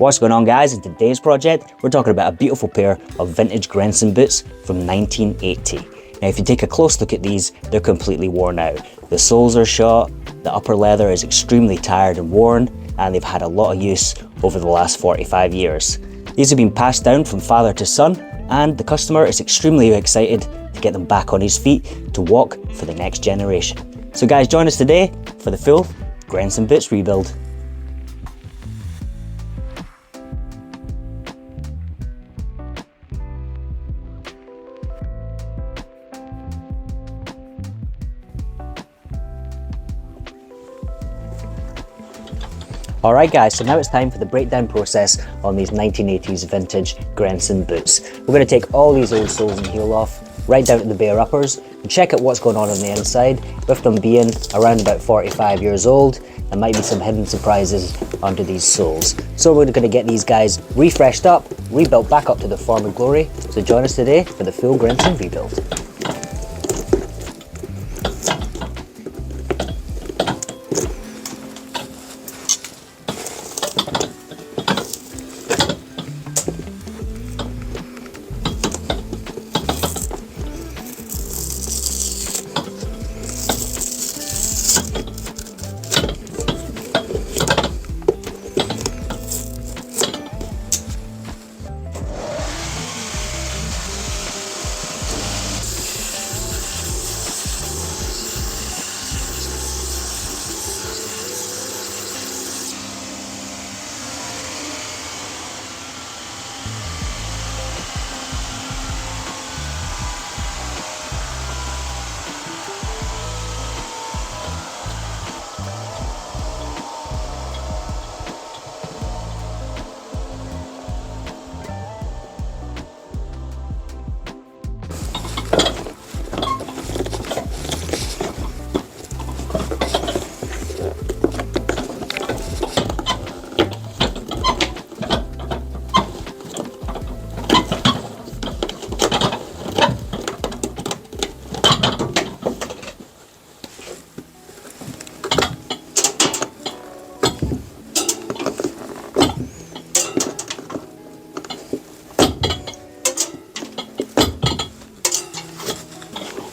What's going on, guys? In today's project, we're talking about a beautiful pair of vintage Grenson boots from 1980. Now, if you take a close look at these, they're completely worn out. The soles are shot, the upper leather is extremely tired and worn, and they've had a lot of use over the last 45 years. These have been passed down from father to son, and the customer is extremely excited to get them back on his feet to walk for the next generation. So guys, join us today for the full Grenson boots rebuild. Alright guys, so now it's time for the breakdown process on these 1980s vintage Grenson boots. We're going to take all these old soles and heel off, right down to the bare uppers, and check out what's going on the inside. With them being around about 45 years old, there might be some hidden surprises under these soles. So we're going to get these guys refreshed up, rebuilt back up to their former glory. So join us today for the full Grenson rebuild.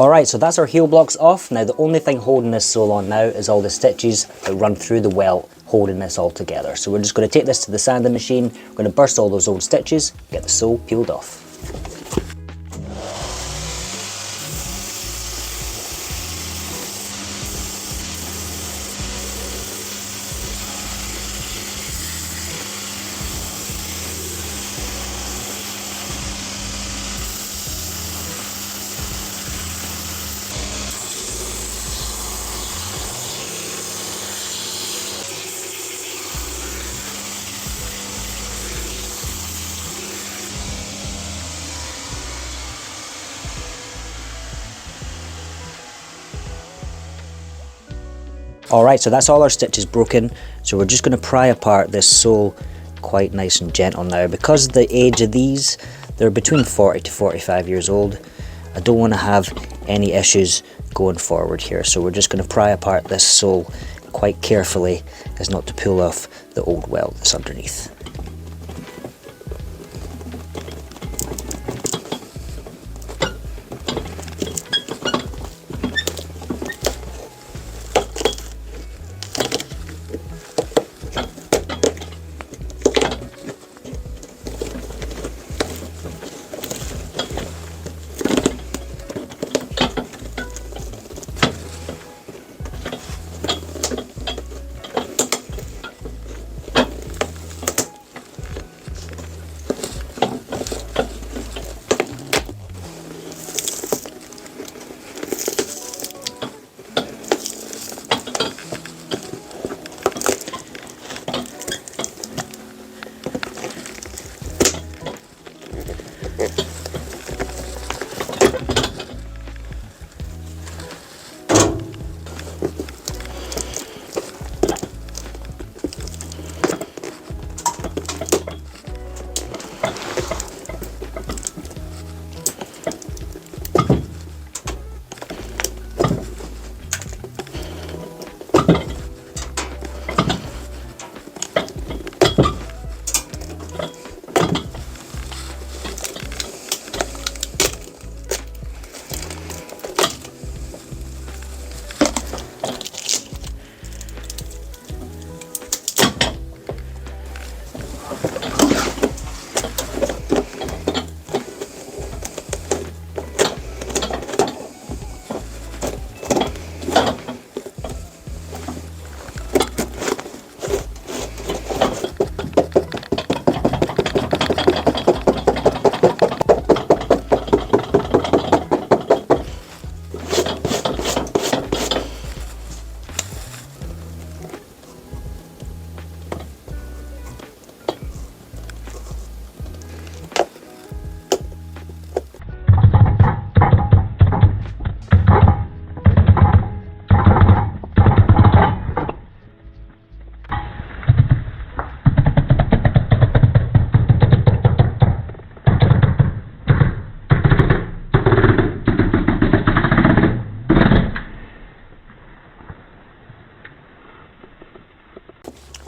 Alright, so that's our heel blocks off. Now the only thing holding this sole on now is all the stitches that run through the welt holding this all together. So we're just going to take this to the sanding machine, we're going to burst all those old stitches, get the sole peeled off. Alright, so that's all our stitches broken, so we're just going to pry apart this sole quite nice and gentle now. Because of the age of these, they're between 40 to 45 years old, I don't want to have any issues going forward here, so we're just going to pry apart this sole quite carefully as not to pull off the old welt that's underneath.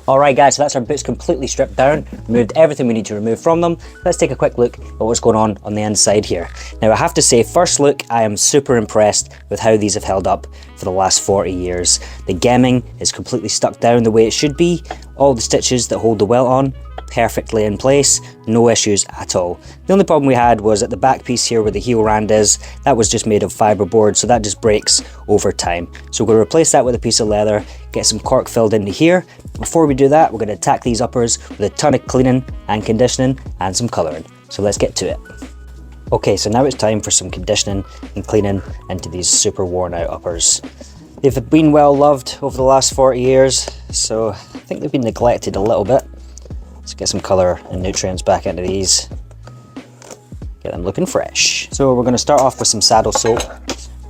Alright guys, so that's our boots completely stripped down, removed everything we need to remove from them. Let's take a quick look at what's going on the inside here. Now I have to say, first look, I am super impressed with how these have held up for the last 40 years. The gemming is completely stuck down the way it should be. All the stitches that hold the welt on, perfectly in place, no issues at all. The only problem we had was at the back piece here where the heel rand is, that was just made of fiberboard, so that just breaks over time. So we're going to replace that with a piece of leather, get some cork filled into here. Before we do that, we're going to attack these uppers with a ton of cleaning and conditioning and some colouring. So let's get to it. Okay, so now it's time for some conditioning and cleaning into these super worn out uppers. They've been well loved over the last 40 years, so I think they've been neglected a little bit. Let's get some colour and nutrients back into these. Get them looking fresh. So we're going to start off with some saddle soap.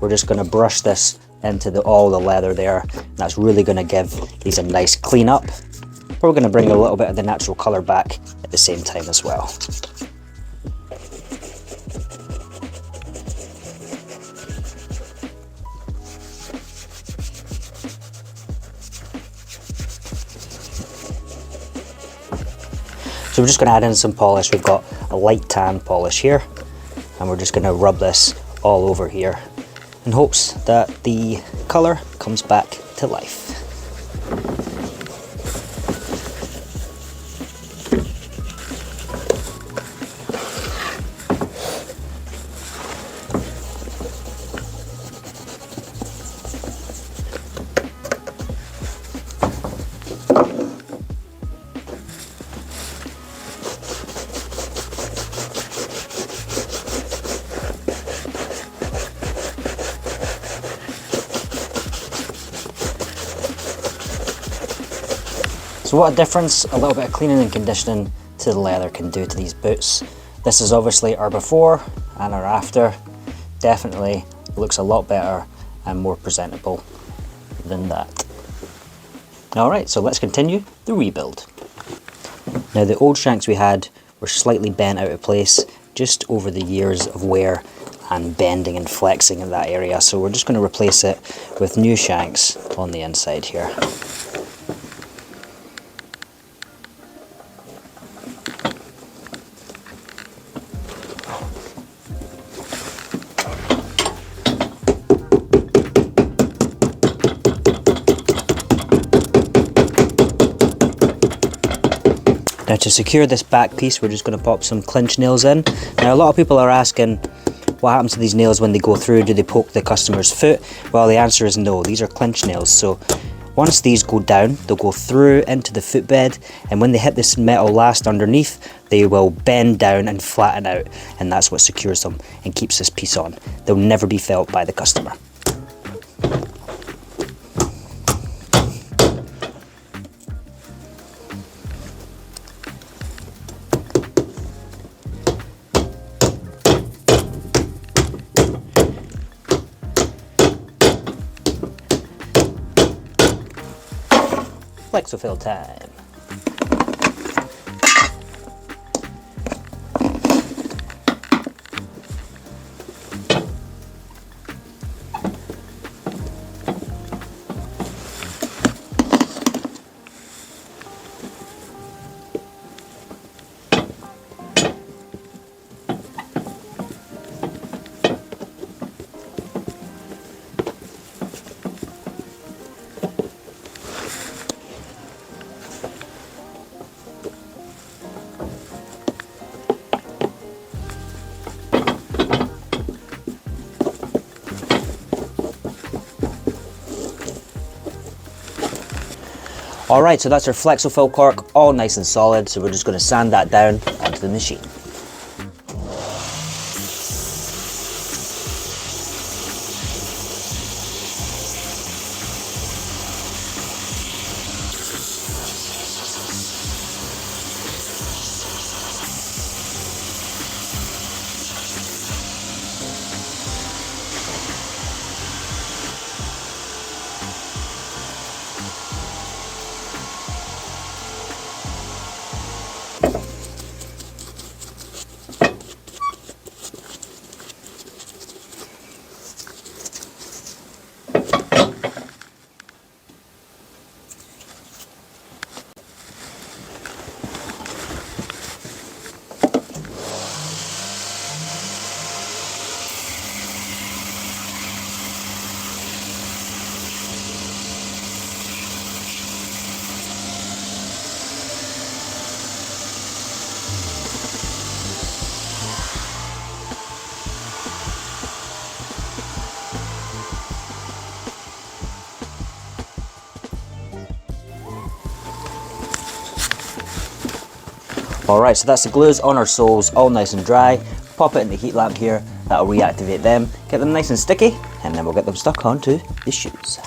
We're just going to brush this into all the leather there. That's really going to give these a nice clean up. But we're going to bring a little bit of the natural colour back at the same time as well. So we're just going to add in some polish. We've got a light tan polish here, and we're just going to rub this all over here in hopes that the colour comes back to life. So what a difference a little bit of cleaning and conditioning to the leather can do to these boots. This is obviously our before and our after. Definitely looks a lot better and more presentable than that. Alright, so let's continue the rebuild. Now the old shanks we had were slightly bent out of place just over the years of wear and bending and flexing in that area, so we're just going to replace it with new shanks on the inside here. Now to secure this back piece, we're just going to pop some clinch nails in. Now a lot of people are asking what happens to these nails when they go through, do they poke the customer's foot? Well, the answer is no, these are clinch nails. So once these go down, they'll go through into the footbed, and when they hit this metal last underneath, they will bend down and flatten out, and that's what secures them and keeps this piece on. They'll never be felt by the customer. Flexofill time. Alright, so that's our Flexofill cork, all nice and solid, so we're just going to sand that down onto the machine. Alright, so that's the glues on our soles, all nice and dry. Pop it in the heat lamp here, that'll reactivate them, get them nice and sticky, and then we'll get them stuck onto the shoes.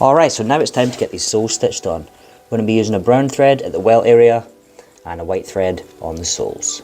Alright, so now it's time to get these soles stitched on. We're going to be using a brown thread at the welt area and a white thread on the soles.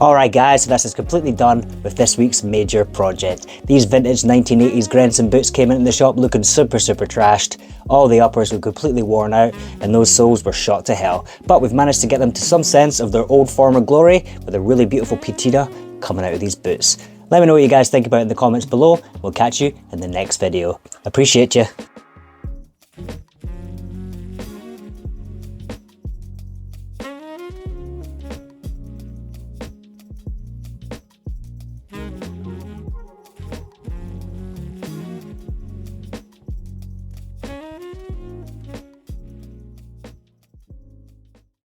Alright guys, so this is completely done with this week's major project. These vintage 1980s Grenson boots came in the shop looking super trashed. All the uppers were completely worn out and those soles were shot to hell. But we've managed to get them to some sense of their old former glory with a really beautiful patina coming out of these boots. Let me know what you guys think about it in the comments below. We'll catch you in the next video. Appreciate you.